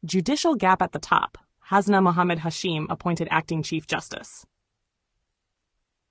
Judicial gap at the top. Hasnah Mohammed Hashim appointed acting Chief Justice.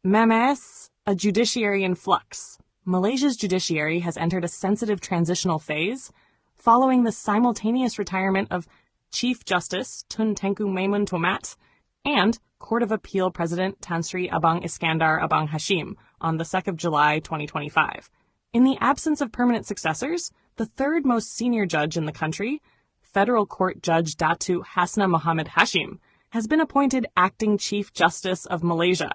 Memes, a judiciary in flux. Malaysia's judiciary has entered a sensitive transitional phase following the simultaneous retirement of Chief Justice Tun Tengku Maimun Tomat and Court of Appeal President Tan Sri Abang Iskandar Abang Hashim on the 2nd of July 2025. In the absence of permanent successors, the third most senior judge in the country, Federal Court Judge Datuk Hasnah Mohammed Hashim, has been appointed acting Chief Justice of Malaysia,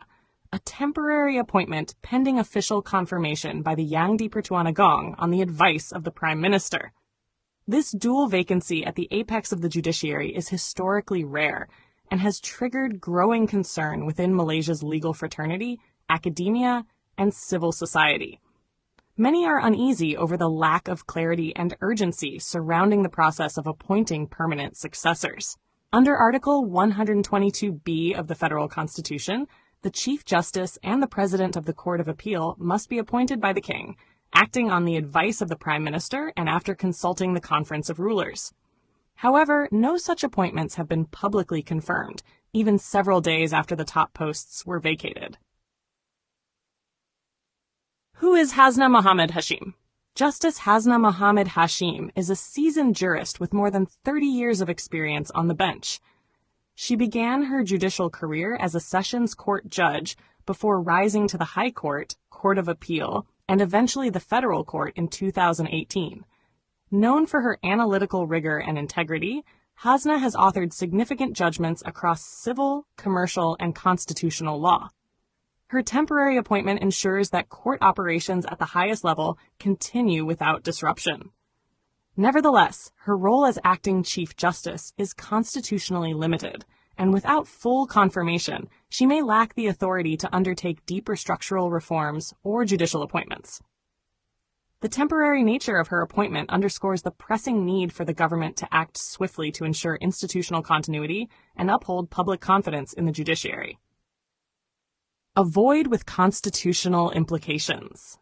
a temporary appointment pending official confirmation by the Yang di-Pertuan Agong on the advice of the Prime Minister. This dual vacancy at the apex of the judiciary is historically rare and has triggered growing concern within Malaysia's legal fraternity, academia, and civil society. Many are uneasy over the lack of clarity and urgency surrounding the process of appointing permanent successors. Under Article 122B of the Federal Constitution, the Chief Justice and the President of the Court of Appeal must be appointed by the King, acting on the advice of the Prime Minister and after consulting the Conference of Rulers. However, no such appointments have been publicly confirmed, even several days after the top posts were vacated. Who is Hasnah Mohammed Hashim? Justice Hasnah Mohammed Hashim is a seasoned jurist with more than 30 years of experience on the bench. She began her judicial career as a Sessions Court judge before rising to the High Court, Court of Appeal, and eventually the Federal Court in 2018. Known for her analytical rigor and integrity, Hasnah has authored significant judgments across civil, commercial, and constitutional law. Her temporary appointment ensures that court operations at the highest level continue without disruption. Nevertheless, her role as acting Chief Justice is constitutionally limited, and without full confirmation, she may lack the authority to undertake deeper structural reforms or judicial appointments. The temporary nature of her appointment underscores the pressing need for the government to act swiftly to ensure institutional continuity and uphold public confidence in the judiciary. A void with constitutional implications.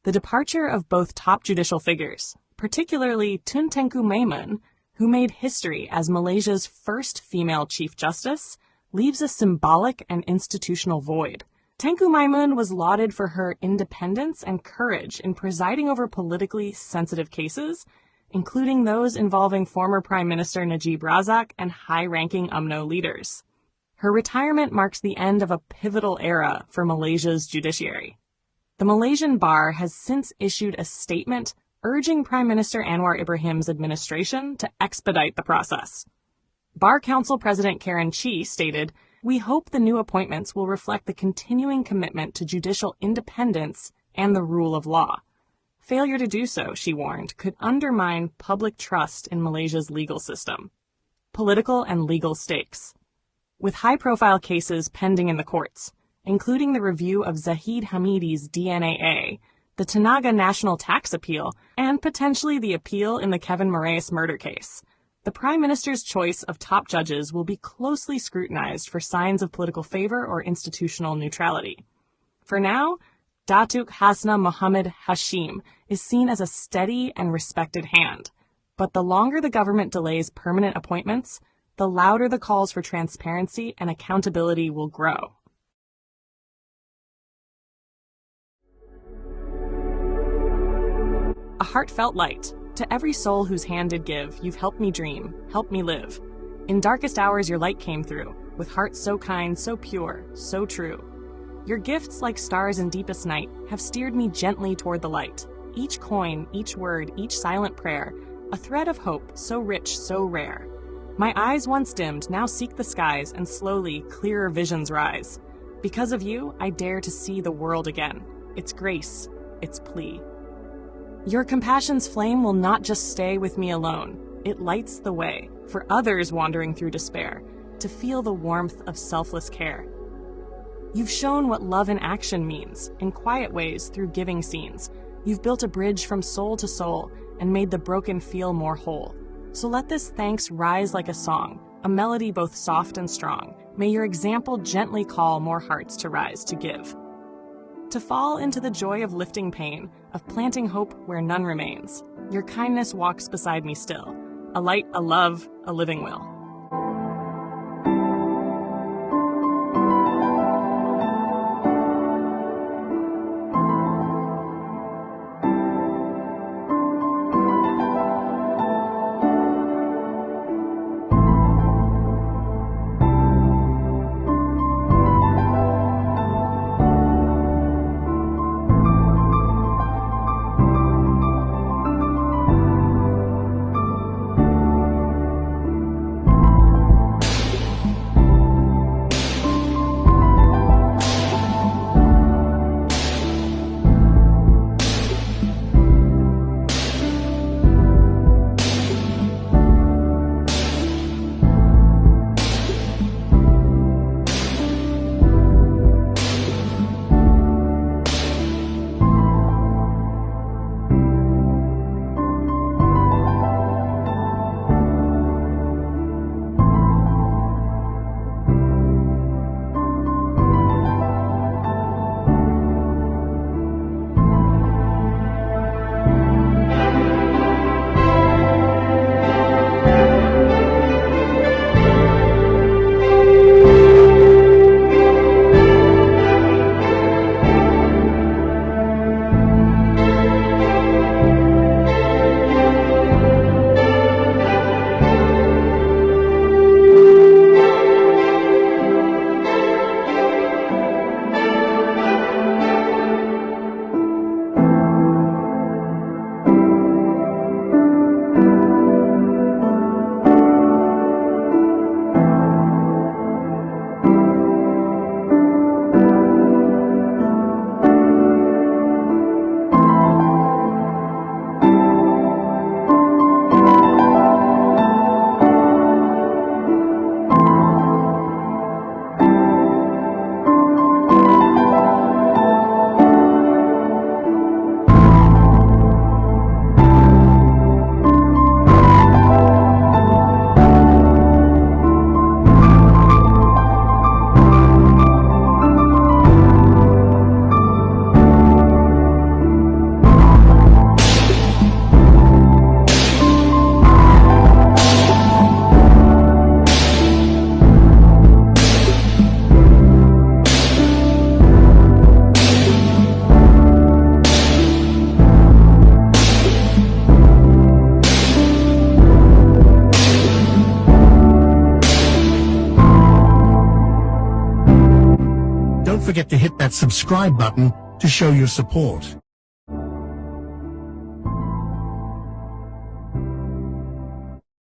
The departure of both top judicial figures, particularly Tun Tengku Maimun, who made history as Malaysia's first female Chief Justice, leaves a symbolic and institutional void. Tengku Maimun was lauded for her independence and courage in presiding over politically sensitive cases, including those involving former Prime Minister Najib Razak and high-ranking UMNO leaders. Her retirement marks the end of a pivotal era for Malaysia's judiciary. The Malaysian Bar has since issued a statement urging Prime Minister Anwar Ibrahim's administration to expedite the process. Bar Council President Karen Chee stated, "We hope the new appointments will reflect the continuing commitment to judicial independence and the rule of law. Failure to do so," she warned, could undermine public trust in Malaysia's legal system. Political and legal stakes. With high-profile cases pending in the courts, including the review of Zahid Hamidi's DNAA, the Tenaga National Tax Appeal, and potentially the appeal in the Kevin Moraes murder case, the Prime Minister's choice of top judges will be closely scrutinized for signs of political favor or institutional neutrality. For now, Datuk Hasnah Mohammed Hashim is seen as a steady and respected hand, but the longer the government delays permanent appointments, the louder the calls for transparency and accountability will grow. A heartfelt light. To every soul whose hand did give, you've helped me dream, helped me live. In darkest hours your light came through, with hearts so kind, so pure, so true. Your gifts, like stars in deepest night, have steered me gently toward the light. Each coin, each word, each silent prayer, a thread of hope, so rich, so rare. My eyes once dimmed, now seek the skies, and slowly, clearer visions rise. Because of you, I dare to see the world again. Its grace, its plea. Your compassion's flame will not just stay with me alone. It lights the way for others wandering through despair to feel the warmth of selfless care. You've shown what love in action means, in quiet ways through giving scenes. You've built a bridge from soul to soul and made the broken feel more whole. So let this thanks rise like a song, a melody both soft and strong. May your example gently call more hearts to rise to give. To fall into the joy of lifting pain, of planting hope where none remains. Your kindness walks beside me still. A light, a love, a living will. Don't forget to hit that subscribe button to show your support.